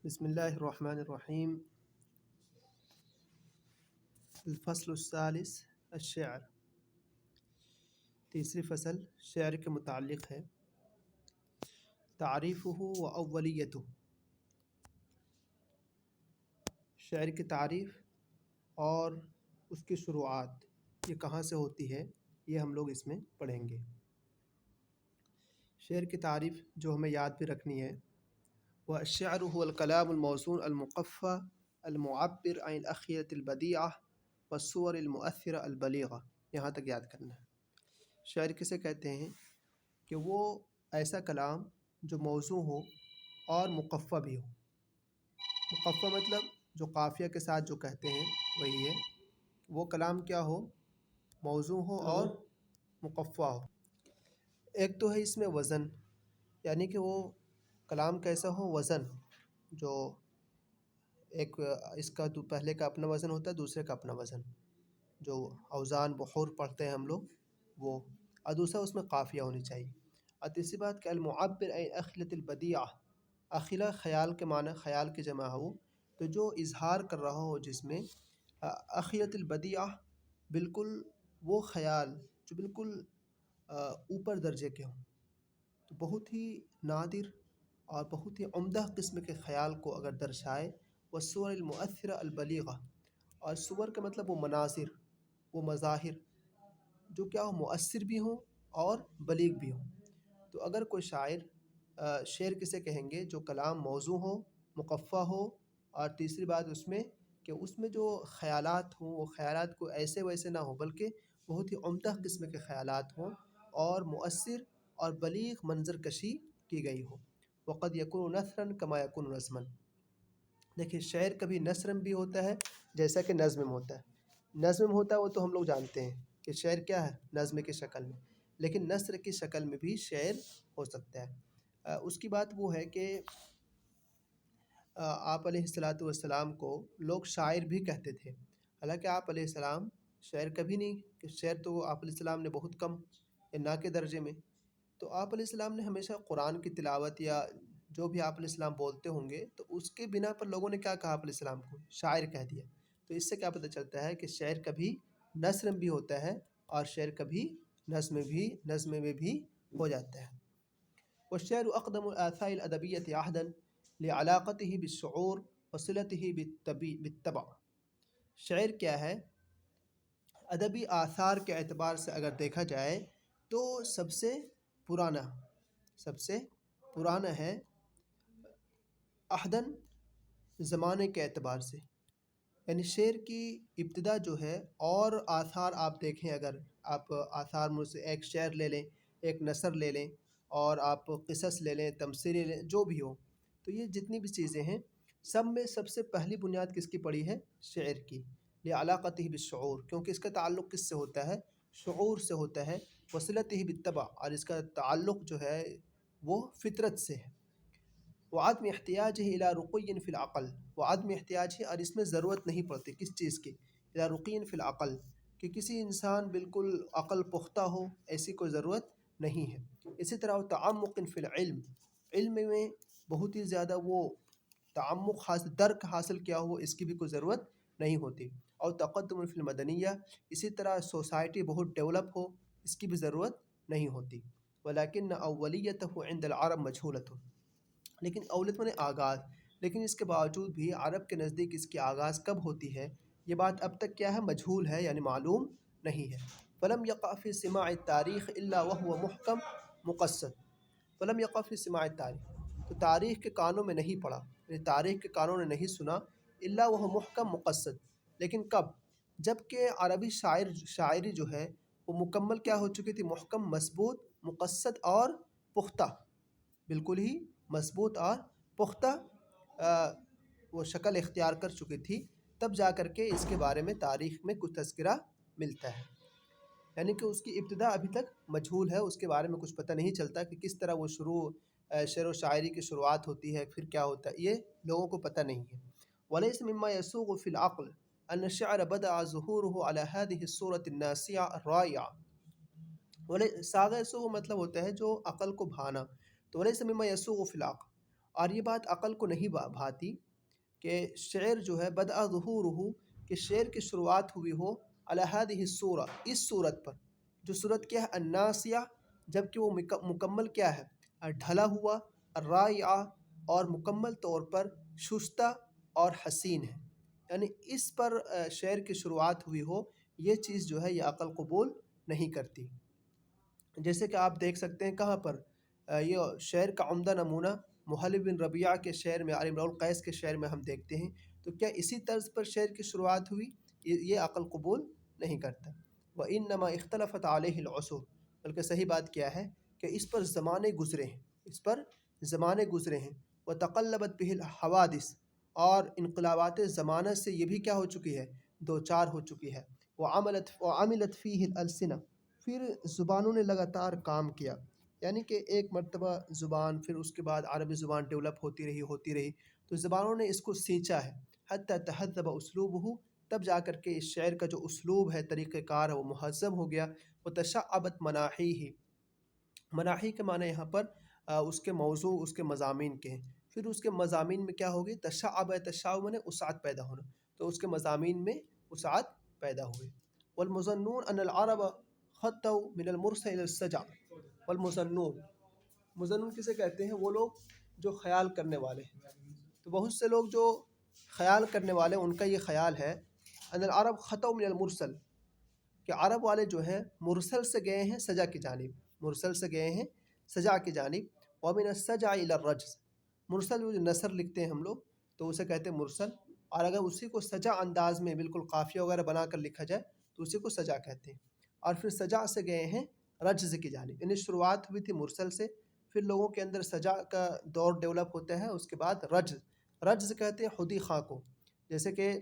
بسم اللہ الرحمن الرحیم۔ الفصل الثالث الشعر، تیسری فصل شعر کے متعلق ہے۔ تعریفہ و اولیتہ، شعر کی تعریف اور اس کی شروعات یہ کہاں سے ہوتی ہے، یہ ہم لوگ اس میں پڑھیں گے۔ شعر کی تعریف جو ہمیں یاد بھی رکھنی ہے، وہ الشعر هو الکلام الموزون المقفى المعبر عن الاخیۃ البدیعہ والصور المؤثرہ البلیغہ، یہاں تک یاد کرنا ہے۔ شعر کسے کہتے ہیں کہ وہ ایسا کلام جو موزوں ہو اور مقفع بھی ہو۔ مقفع مطلب جو قافیہ کے ساتھ جو کہتے ہیں وہی ہے۔ وہ کلام کیا ہو، موزوں ہو اور مقفع ہو۔ ایک تو ہے اس میں وزن، یعنی کہ وہ کلام کیسا ہو، وزن جو ایک اس کا پہلے کا اپنا وزن ہوتا ہے، دوسرے کا اپنا وزن، جو اوزان بحور پڑھتے ہیں ہم لوگ وہ، اور دوسرا اس میں قافیہ ہونی چاہیے۔ اور تیسری بات کہ المعبر عن اخلۃ البدیعہ، اخلا خیال کے معنی، خیال کی جمع ہو، تو جو اظہار کر رہا ہو جس میں اخیۃ البدیعہ، بالکل وہ خیال جو بالکل اوپر درجے کے ہوں، تو بہت ہی نادر اور بہت ہی عمدہ قسم کے خیال کو اگر درشائے، والصور المؤثرہ البلیغہ، اور صور کا مطلب وہ مناظر، وہ مظاہر جو کیا ہو، مؤثر بھی ہوں اور بلیغ بھی ہوں۔ تو اگر کوئی شاعر، شعر کسے کہیں گے جو کلام موزوں ہو، مقفع ہو، اور تیسری بات اس میں کہ اس میں جو خیالات ہوں وہ خیالات کو ایسے ویسے نہ ہو، بلکہ بہت ہی عمدہ قسم کے خیالات ہوں اور مؤثر اور بلیغ منظر کشی کی گئی ہو۔ وقد یکون نثرا کما یکون نظما، دیکھیے شعر کبھی نثر بھی ہوتا ہے جیسا کہ نظم میں ہوتا ہے۔ نظم ہوتا ہے وہ تو ہم لوگ جانتے ہیں کہ شعر کیا ہے، نظم کی شکل میں، لیکن نثر کی شکل میں بھی شعر ہو سکتا ہے۔ اس کی بات وہ ہے کہ آپ علیہ الصلاۃ والسلام کو لوگ شاعر بھی کہتے تھے، حالانکہ آپ علیہ السلام شعر کبھی نہیں، کہ شعر تو آپ علیہ السلام نے بہت کم یا نہ کے درجے میں۔ تو آپ علیہ السلام نے ہمیشہ قرآن کی تلاوت یا جو بھی آپ علیہ السلام بولتے ہوں گے، تو اس کے بنا پر لوگوں نے کیا کہا، آپ علیہ السلام کو شاعر کہہ دیا۔ تو اس سے کیا پتہ چلتا ہے کہ شعر کبھی نثر بھی ہوتا ہے اور شعر کبھی نظم میں بھی ہو جاتا ہے۔ والشعر اقدم الآثار الادبیۃ عہدا لعلاقته بالشعور وصلته بالطبع، شعر کیا ہے، ادبی آثار کے اعتبار سے اگر دیکھا جائے تو سب سے پرانا ہے، عہداً زمانے کے اعتبار سے، یعنی شعر کی ابتدا جو ہے، اور آثار آپ دیکھیں، اگر آپ آثار میں سے ایک شعر لے لیں، ایک نثر لے لیں، اور آپ قصص لے لیں، تمثیلیں لیں، جو بھی ہو، تو یہ جتنی بھی چیزیں ہیں سب میں سب سے پہلی بنیاد کس کی پڑی ہے، شعر کی، لعلاقتہ بالشعور، کیونکہ اس کا تعلق کس سے ہوتا ہے، شعور سے ہوتا ہے، وصلتہ بالطبع، اور اس کا تعلق جو ہے وہ فطرت سے ہے، وعدم احتیاجہ الی رقی فی العقل، وعدم احتیاج، اور اس میں ضرورت نہیں پڑتی کس چیز کی، الی رقی فی العقل، کہ کسی انسان بالکل عقل پختہ ہو، ایسی کوئی ضرورت نہیں ہے۔ اسی طرح تعمق فی العلم، علم میں بہت ہی زیادہ وہ تعمق حاصل، درک حاصل کیا ہو، اس کی بھی کوئی ضرورت نہیں ہوتی۔ اور تقدم فی المدنیہ، اسی طرح سوسائٹی بہت ڈیولپ ہو، اس کی بھی ضرورت نہیں ہوتی۔ ولیکن اولیتہ عند العرب مجہولۃ، لیکن اولت میں آغاز، لیکن اس کے باوجود بھی عرب کے نزدیک اس کی آغاز کب ہوتی ہے، یہ بات اب تک کیا ہے، مجہول ہے، یعنی معلوم نہیں ہے۔ فلم یقع فی سماع التاریخ الا وهو محکم مقصد، فلم یقع فی سماع التاریخ، تو تاریخ کے کانوں میں نہیں پڑا، یعنی تاریخ کے کانوں نے نہیں سنا، الا وهو محکم مقصد، لیکن کب، جب کہ عربی شاعری جو ہے وہ مکمل کیا ہو چکی تھی، محکم، مضبوط، مقصد اور پختہ، بالکل ہی مضبوط اور پختہ وہ شکل اختیار کر چکی تھی، تب جا کر کے اس کے بارے میں تاریخ میں کچھ تذکرہ ملتا ہے، یعنی کہ اس کی ابتدا ابھی تک مجہول ہے، اس کے بارے میں کچھ پتہ نہیں چلتا کہ کس طرح وہ شعر و شاعری کی شروعات ہوتی ہے، پھر کیا ہوتا ہے، یہ لوگوں کو پتہ نہیں ہے۔ ولیس مما یسوغ فی العقل ان الشعر بدأ ظہورہ علی ہذہ الصورۃ الناسعہ الرائعہ، ساغ یسوغ مطلب ہوتا ہے جو عقل کو بھانا، تو ولیس مما یسوغ فی العقل، اور یہ بات عقل کو نہیں بھاتی کہ شعر جو ہے بدأ ظہورہ، کہ شعر کی شروعات ہوئی ہو علی ہذہ الصورہ، اس صورت پر، جو صورت کیا ہے الناسیہ، جبکہ وہ مکمل کیا ہے ڈھلا ہوا، الرائعہ، اور مکمل طور پر شستہ اور حسین ہے، یعنی اس پر شعر کی شروعات ہوئی ہو، یہ چیز جو ہے یہ عقل قبول نہیں کرتی۔ جیسے کہ آپ دیکھ سکتے ہیں کہاں پر یہ شعر کا عمدہ نمونہ محلب بن ربیعہ کے شعر میں، امرؤ القیس کے شعر میں ہم دیکھتے ہیں، تو کیا اسی طرز پر شعر کی شروعات ہوئی؟ یہ عقل قبول نہیں کرتا۔ وَإِنَّمَا اخْتَلَفَتْ عَلَيْهِ الْعُصُورُ، بلکہ صحیح بات کیا ہے کہ اس پر زمانے گزرے ہیں، اس پر زمانے گزرے ہیں۔ وَتَقَلَّبَتْ بِهِ الْحَوَادِثُ، اور انقلابات زمانہ سے یہ بھی کیا ہو چکی ہے، دو چار ہو چکی ہے۔ وَعَمِلَتْ فِيهِ الْأَلْسِنَةُ، پھر زبانوں نے لگاتار کام کیا، یعنی کہ ایک مرتبہ زبان، پھر اس کے بعد عربی زبان ڈیولپ ہوتی رہی، تو زبانوں نے اس کو سینچا ہے، حتی تہذب اسلوبہ، تب جا کر کے اس شعر کا جو اسلوب ہے، طریقہ کار ہے، وہ مہذب ہو گیا۔ وتشعبت مناحیہ، مناحی کے معنی یہاں پر اس کے موضوع، اس کے مضامین کے ہیں، پھر اس کے مضامین میں کیا ہوگی، تشعب، تشعب میں وسعت پیدا ہونا، تو اس کے مضامین میں وسعت پیدا ہوئی۔ والمظنون ان العرب خطوا من المرسل الى السجع، والمظنون، مظنون کسے کہتے ہیں؟ وہ لوگ جو خیال کرنے والے ہیں، تو بہت سے لوگ جو خیال کرنے والے، ان کا یہ خیال ہے ان العرب خطوا من المرسل، کہ عرب والے جو ہیں مرسل سے گئے ہیں سجا کی جانب، مرسل سے گئے ہیں سجا کی جانب، ومن السجع الى الرجز، مرسل جو نثر لکھتے ہیں ہم لوگ تو اسے کہتے ہیں مرسل، اور اگر اسی کو سجا انداز میں بالکل قافیہ وغیرہ بنا کر لکھا جائے تو اسی کو سجا کہتے ہیں، اور پھر سجا سے گئے ہیں رجز کی جانب، یعنی شروعات ہوئی تھی مرسل سے، پھر لوگوں کے اندر سجا کا دور ڈیولپ ہوتا ہے، اس کے بعد رجز، رجز کہتے ہیں خودی خواہ کو، جیسے کہ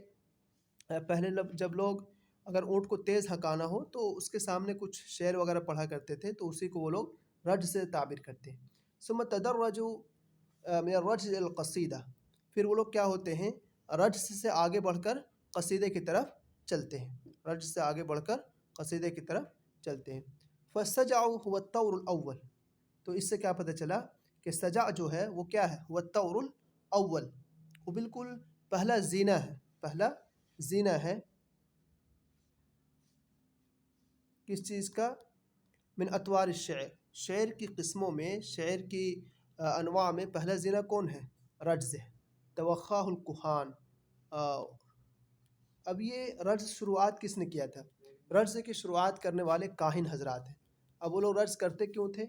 پہلے جب لوگ اگر اونٹ کو تیز ہکانا ہو تو اس کے سامنے کچھ شعر وغیرہ پڑھا کرتے تھے، تو اسی کو وہ لوگ رج سے تعبیر کرتے ہیں۔ ثم تدرجوا من الرجز الى القصیدہ، پھر وہ لوگ کیا ہوتے ہیں، رج سے آگے بڑھ کر قصیدے کی طرف چلتے ہیں، رج سے آگے بڑھ کر قصیدے کی طرف چلتے ہیں۔ فالسجع هو الطور الاول، تو اس سے کیا پتہ چلا کہ سجع جو ہے وہ کیا ہے، هو الطور الاول، وہ بالکل پہلا زینہ ہے، پہلا زینہ ہے کس چیز کا، من اطوار الشعر، شعر کی قسموں میں، شعر کی انواع میں پہلا زینہ کون ہے، رجز ہے۔ توخاہ الکہان، اب یہ رجز شروعات کس نے کیا تھا، رجز کی شروعات کرنے والے کاہن حضرات ہیں۔ اب وہ لوگ رجز کرتے کیوں تھے،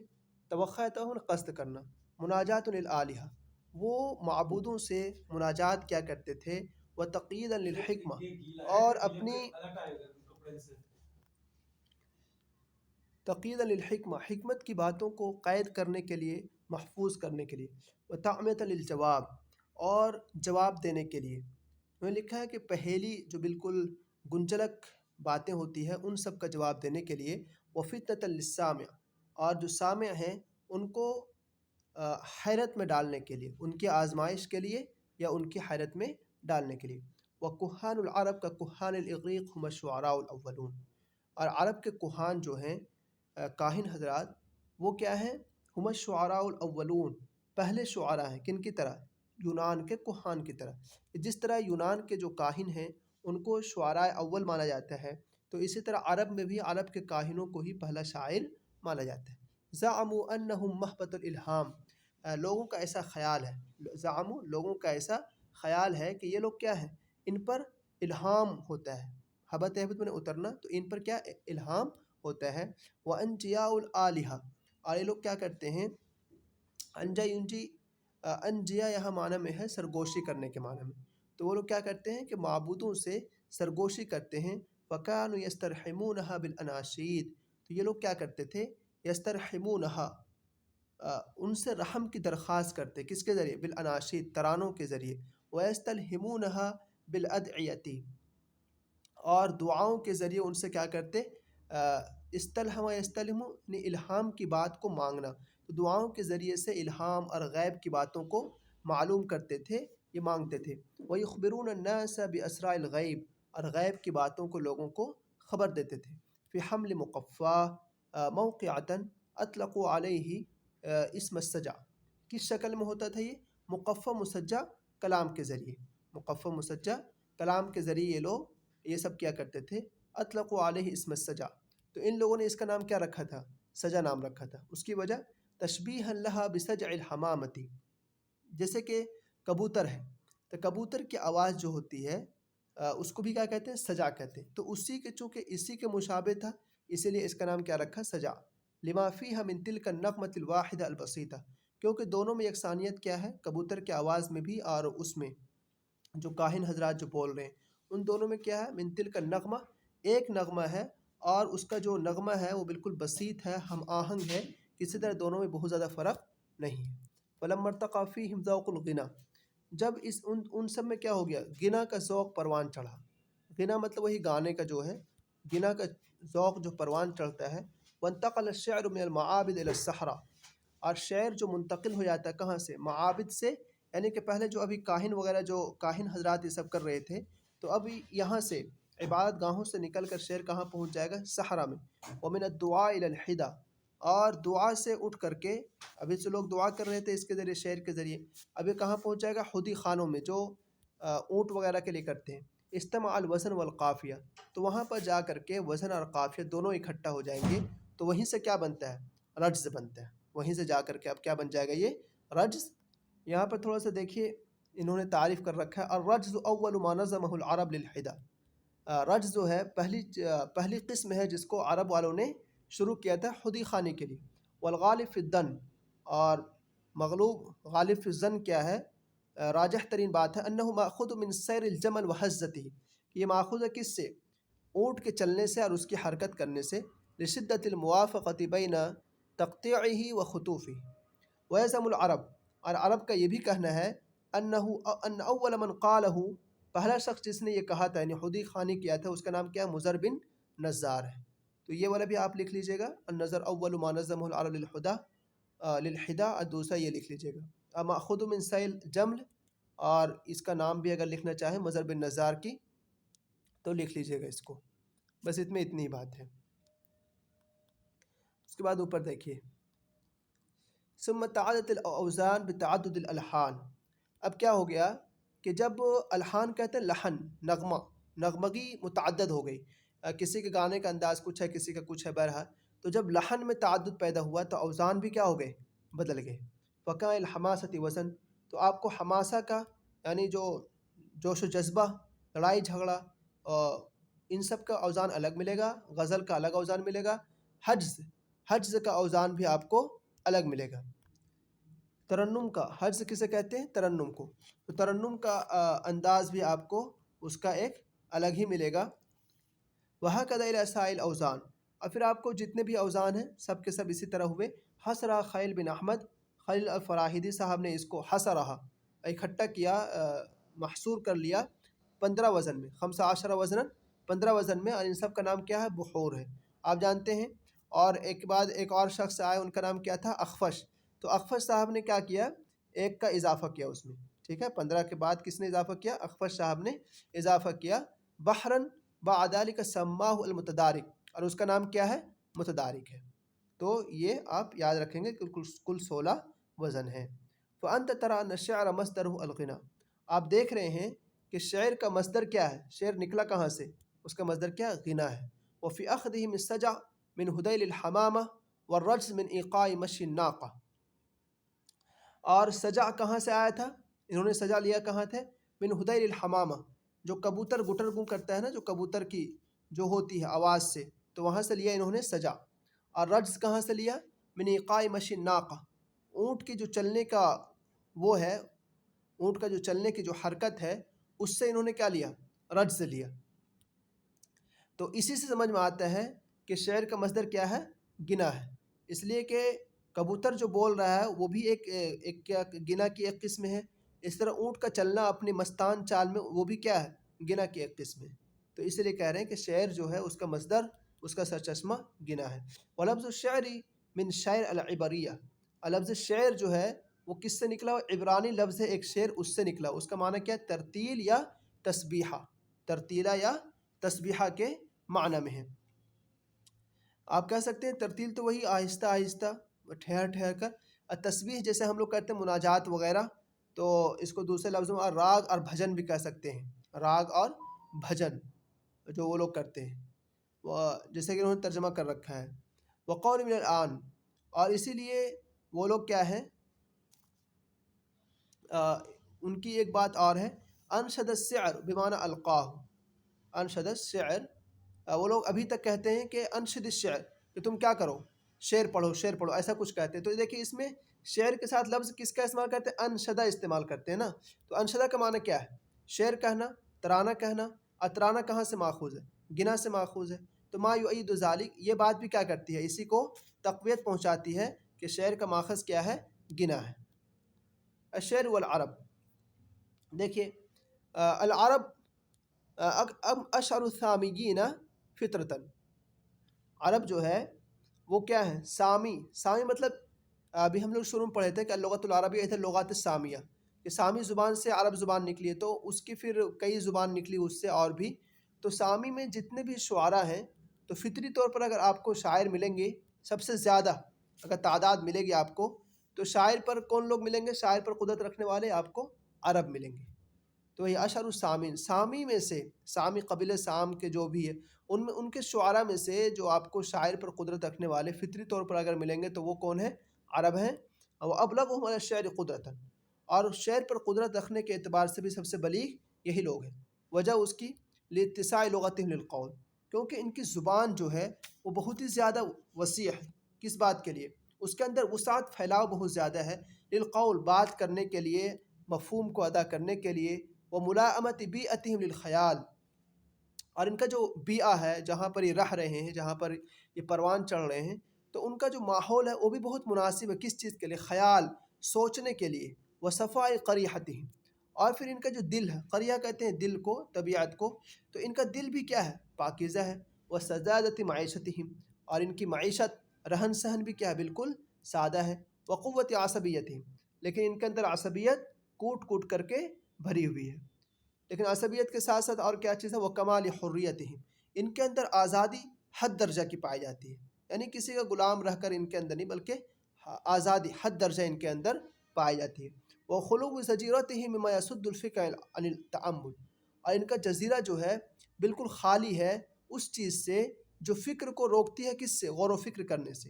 توخیتہ قصد کرنا، مناجات للآلہہ، وہ معبودوں سے مناجات کیا کرتے تھے، وتقییدا للحکمہ، اور اپنی تقییدا للحکمہ، حکمت کی باتوں کو قید کرنے کے لیے، محفوظ کرنے کے لیے، وتعمیۃ للجواب، اور جواب دینے کے لیے، میں نے لکھا ہے کہ پہیلی جو بالکل گنجلک باتیں ہوتی ہیں ان سب کا جواب دینے کے لیے، وفتنۃ للسامع، اور جو سامع ہیں ان کو حیرت میں ڈالنے کے لیے، ان کی آزمائش کے لیے یا ان کی حیرت میں ڈالنے کے لیے۔ وکہان العرب کا کہان الاغریق هم الشعراء الاولون، اور عرب کے کہان جو ہیں کاہن حضرات، وہ کیا ہیں، هم الشعراء الاولون، پہلے شعراء ہیں، کن کی طرح، یونان کے کہان کی طرح، جس طرح یونان کے جو کاہن ہیں ان کو شعراء اول مانا جاتا ہے، تو اسی طرح عرب میں بھی عرب کے کاہنوں کو ہی پہلا شاعر مانا جاتا ہے۔ زعموا انہم محبت الالہام، لوگوں کا ایسا خیال ہے، زعموا، لوگوں کا ایسا خیال ہے کہ یہ لوگ کیا ہیں، ان پر الہام ہوتا ہے، حبت ہبت میں اترنا، تو ان پر کیا الہام ہوتا ہے۔ وانجیاء الالہہ، اور یہ لوگ کیا کرتے ہیں، انجا ینجی، انجیا یہاں معنی میں ہے سرگوشی کرنے کے معنی میں، تو وہ لوگ کیا کرتے ہیں کہ معبودوں سے سرگوشی کرتے ہیں۔ فکانوا یسترحمونها بالاناشید، تو یہ لوگ کیا کرتے تھے، یسترحمونها، ان سے رحم کی درخواست کرتے، کس کے ذریعے، بالاناشید، ترانوں کے ذریعے، ویستلہمونها بالادعیۃ، اور دعاؤں کے ذریعے ان سے کیا کرتے، استلہم یستلہم، یعنی الہام کی بات کو مانگنا، تو دعاؤں کے ذریعے سے الہام اور غیب کی باتوں کو معلوم کرتے تھے، یہ مانگتے تھے۔ وَيُخْبِرُونَ النَّاسَ بِأَسْرَارِ الْغَیْب، اور غیب کی باتوں کو لوگوں کو خبر دیتے تھے۔ فی حمل مقفا موقعۃ اطلقوا علیہ اسم السجع، کس شکل میں ہوتا تھا یہ، مقفع مسجع کلام کے ذریعے، مقفع مسجع کلام کے ذریعے یہ لوگ یہ سب کیا کرتے تھے. اطلقوا علیہ اسم السجع، تو ان لوگوں نے اس کا نام کیا رکھا تھا؟ سجا نام رکھا تھا. اس کی وجہ تشبیہا لہا بسجع الحمامتی، جیسے کہ کبوتر ہے تو کبوتر کی آواز جو ہوتی ہے اس کو بھی کیا کہتے ہیں؟ سجا کہتے ہیں. تو اسی کے چونکہ اسی کے مشابہ تھا اسی لیے اس کا نام کیا رکھا؟ سجا. لما فیہا من تلک النغمۃ الواحدہ البسیطہ، کیونکہ دونوں میں یکسانیت کیا ہے؟ کبوتر کی آواز میں بھی اور اس میں جو کاہن حضرات جو بول رہے ہیں ان دونوں میں کیا ہے؟ من تلک النغمہ، ایک نغمہ ہے اور اس کا جو نغمہ ہے وہ بالکل بسیط ہے، ہم آہنگ ہے، کسی طرح دونوں میں بہت زیادہ فرق نہیں ہے. فلما ارتقى فيهم ذوق الغنى، جب اس ان سب میں کیا ہو گیا؟ غنا کا ذوق پروان چڑھا. غنا مطلب وہی گانے کا جو ہے، غنا کا ذوق جو پروان چڑھتا ہے. وانتقل الشعر من المعابد الى الصحراء، اور شعر جو منتقل ہو جاتا ہے کہاں سے؟ معابد سے، یعنی کہ پہلے جو ابھی کاہن وغیرہ جو کاہن حضرات یہ سب کر رہے تھے تو اب یہاں سے عبادت گاہوں سے نکل کر شعر کہاں پہنچ جائے گا؟ صحرا میں. ومن الدعاء الى الحدى، اور دعا سے اٹھ کر کے، ابھی سے لوگ دعا کر رہے تھے اس کے ذریعے، شعر کے ذریعے، ابھی کہاں پہنچ جائے گا؟ حدی خانوں میں جو اونٹ وغیرہ کے لیے کرتے ہیں. استمع الوزن والقافیہ، تو وہاں پر جا کر کے وزن اور قافیہ دونوں اکٹھا ہو جائیں گے تو وہیں سے کیا بنتا ہے؟ رجز بنتا ہے. وہیں سے جا کر کے اب کیا بن جائے گا؟ یہ رجز. یہاں پر تھوڑا سا دیکھیے انہوں نے تعریف کر رکھا ہے، الرجز اول ما نظمہ العرب للحدہ. رجز جو ہے پہلی قسم ہے جس کو عرب والوں نے شروع کیا تھا حدی خانے کے لیے. والغالب فی الدن، اور مغلوب غالب فی الظن کیا ہے؟ راجح ترین بات ہے، انہ ماخوذ من سیر الجمل وحزته، یہ ماخوذ ہے کس سے؟ اونٹ کے چلنے سے اور اس کی حرکت کرنے سے. لشدت الموافقۃ بین تقطیعہ وخطوفہ. ویزم العرب، اور عرب کا یہ بھی کہنا ہے، ان اول من قالہ، پہلا شخص جس نے یہ کہا تھا یعنی حدی خانی کیا تھا اس کا نام کیا ہے؟ مضر بن نزار ہے. تو یہ والا بھی آپ لکھ لیجئے گا، النظر اول ما نظمہ العرب للحدہ، اور دوسرا یہ لکھ لیجئے گا ماخوذ من سیل جمل، اور اس کا نام بھی اگر لکھنا چاہیں مضر بن نزار کی تو لکھ لیجئے گا اس کو. بس اتنی ہی بات ہے. اس کے بعد اوپر دیکھیے، ثم تعدد الاوزان بتعدد الالحان. اب کیا ہو گیا کہ جب الحان کہتے ہیں لحن، نغمہ، نغمگی متعدد ہو گئی، کسی کے گانے کا انداز کچھ ہے کسی کا کچھ ہے، بہرحال تو جب لحن میں تعدد پیدا ہوا تو اوزان بھی کیا ہو گئے؟ بدل گئے. فکان الحماسۃ وزن، تو آپ کو حماسہ کا یعنی جو جوش و جذبہ، لڑائی جھگڑا، ان سب کا اوزان الگ ملے گا. غزل کا الگ اوزان ملے گا. حجز کا اوزان بھی آپ کو الگ ملے گا. ترنم کا، حجز کسے کہتے ہیں؟ ترنم کو. تو ترنم کا انداز بھی آپ کو اس کا ایک الگ ہی ملے گا. وہکذا الی سائر الاوزان، اور پھر آپ کو جتنے بھی اوزان ہیں سب کے سب اسی طرح ہوئے. حسرہ خلیل بن احمد، خلیل الفراہیدی صاحب نے اس کو حسرہ اکٹھا کیا، محصور کر لیا 15 وزن میں، 15 وزن، 15 وزن میں، اور ان سب کا نام کیا ہے؟ بحور ہے، آپ جانتے ہیں. اور ایک بعد ایک اور شخص آئے ان کا نام کیا تھا؟ اخفش. تو اخفش صاحب نے کیا کیا؟ ایک کا اضافہ کیا اس میں، ٹھیک ہے. 15 کے بعد کس نے اضافہ کیا؟ اخفش صاحب نے اضافہ کیا. بحرن بعد ذلک سماہ المتدارک، اور اس کا نام کیا ہے؟ متدارک ہے. تو یہ آپ یاد رکھیں گے کہ کل 16 وزن ہیں. فانت ترى ان الشعر مصدره الغنى، آپ دیکھ رہے ہیں کہ شعر کا مصدر کیا ہے؟ شعر نکلا کہاں سے؟ اس کا مصدر کیا؟ غنا ہے. وفي اخذه من السجع من هذيل الحمامه والرجز من ایقاع مشي الناقه، اور سجع کہاں سے آیا تھا؟ انہوں نے سجع لیا کہاں تھے؟ من هذيل الحمامه، جو کبوتر گٹر گوں کرتا ہے نا، جو کبوتر کی جو ہوتی ہے آواز سے، تو وہاں سے لیا انہوں نے سجع. اور رجز کہاں سے لیا؟ من ایقاع مشی الناقہ، اونٹ کی جو چلنے کا وہ ہے، اونٹ کا جو چلنے کی جو حرکت ہے اس سے انہوں نے کیا لیا؟ رجز لیا. تو اسی سے سمجھ میں آتا ہے کہ شعر کا مصدر کیا ہے؟ گنا ہے، اس لیے کہ کبوتر جو بول رہا ہے وہ بھی ایک کیا گنا کی ایک قسم ہے. اس طرح اونٹ کا چلنا اپنی مستان چال میں وہ بھی کیا ہے؟ گنا کی ایک قسم ہے. تو اس لیے کہہ رہے ہیں کہ شعر جو ہے اس کا مصدر، اس کا سرچشمہ گنا ہے. ولفظ الشعر من شعر العبریہ، لفظ شعر جو ہے وہ کس سے نکلا؟ عبرانی لفظ ہے ایک شعر، اس سے نکلا. اس کا معنی کیا؟ ترتیل یا تسبیحہ، ترتیلہ یا تسبیحہ کے معنی میں ہے. آپ کہہ سکتے ہیں ترتیل تو وہی آہستہ آہستہ ٹھہر ٹھہر کر، تسبیح جیسے ہم لوگ کرتے ہیں مناجات وغیرہ، تو اس کو دوسرے لفظوں میں راگ اور بھجن بھی کہہ سکتے ہیں، راگ اور بھجن جو وہ لوگ کرتے ہیں، وہ جیسے کہ انہوں نے ترجمہ کر رکھا ہے۔ وقول من الآن، اور اسی لیے وہ لوگ کیا ہیں، ان کی ایک بات اور ہے، انشد الشعر بمعنی القاہ، انشد الشعر، وہ لوگ ابھی تک کہتے ہیں کہ انشد الشعر، کہ تم کیا کرو، شعر پڑھو، شعر پڑھو، ایسا کچھ کہتے ہیں۔ تو دیکھیے اس میں شعر کے ساتھ لفظ کس کا استعمال کرتے ہیں؟ انشدہ استعمال کرتے ہیں نا۔ تو انشدہ کا معنی کیا ہے؟ شعر کہنا، ترانہ کہنا، اور ترانہ کہاں سے ماخوذ ہے؟ گنا سے ماخوذ ہے۔ تو ما یعید ذالک، یہ بات بھی کیا کرتی ہے، اسی کو تقویت پہنچاتی ہے کہ شعر کا ماخذ کیا ہے؟ گنا ہے۔ الشعر والعرب، دیکھیے العرب اشعر السامیین فطرتاً، عرب جو ہے وہ کیا ہے؟ سامی، سامی مطلب ابھی ہم لوگ شروع میں پڑھے تھے کہ اللغۃ العربیہ ہے لغات السامیہ، کہ سامی زبان سے عرب زبان نکلی ہے، تو اس کی پھر کئی زبان نکلی اس سے اور بھی۔ تو سامی میں جتنے بھی شعراء ہیں، تو فطری طور پر اگر آپ کو شاعر ملیں گے سب سے زیادہ، اگر تعداد ملے گی آپ کو، تو شاعر پر کون لوگ ملیں گے؟ شاعر پر قدرت رکھنے والے آپ کو عرب ملیں گے۔ تو یہ اشعر السامین، سامی میں سے، سامی قبیلہ سام کے جو بھی ہے، ان کے شعراء میں سے جو آپ کو شاعر پر قدرت رکھنے والے فطری طور پر اگر ملیں گے تو وہ کون ہیں؟ عرب ہیں۔ اور ابلغهم علی الشعر قدرتا، اور شعر پر قدرت رکھنے کے اعتبار سے بھی سب سے بلیغ یہی لوگ ہیں۔ وجہ اس کی لاتساع لغتهم للقول، کیونکہ ان کی زبان جو ہے وہ بہت ہی زیادہ وسیع ہے۔ کس بات کے لیے؟ اس کے اندر وسعت، پھیلاؤ بہت زیادہ ہے، للقول، بات کرنے کے لیے، مفہوم کو ادا کرنے کے لیے، وملائمت بیئتہم للخیال، اور ان کا جو بیئہ ہے، جہاں پر یہ رہ رہے ہیں، جہاں پر یہ پروان چڑھ رہے ہیں، تو ان کا جو ماحول ہے وہ بھی بہت مناسب ہے، کس چیز کے لیے؟ خیال، سوچنے کے لیے، وصفاء قریحتہم، اور پھر ان کا جو دل ہے، قریہ کہتے ہیں دل کو، طبیعت کو، تو ان کا دل بھی کیا ہے؟ پاکیزہ ہے۔ وسذاجۃ معیشتہم، اور ان کی معیشت، رہن سہن بھی کیا ہے؟ بالکل سادہ ہے۔ وقوت عصبیتہم، لیکن ان کے اندر عصبیت کوٹ کوٹ کر کے بھری ہوئی ہے۔ لیکن عصبیت کے ساتھ ساتھ اور کیا چیز ہے؟ وہ کمال حریتہم، ان کے اندر آزادی حد درجہ کی پائی جاتی ہے، یعنی کسی کا غلام رہ کر ان کے اندر نہیں، بلکہ آزادی حد درجہ ان کے اندر پائی جاتی ہے۔ وہ خلو زجیرتہم مما یسد الفکر عن التأمل، اور ان کا جزیرہ جو ہے بالکل خالی ہے اس چیز سے جو فکر کو روکتی ہے، کس سے؟ غور و فکر کرنے سے،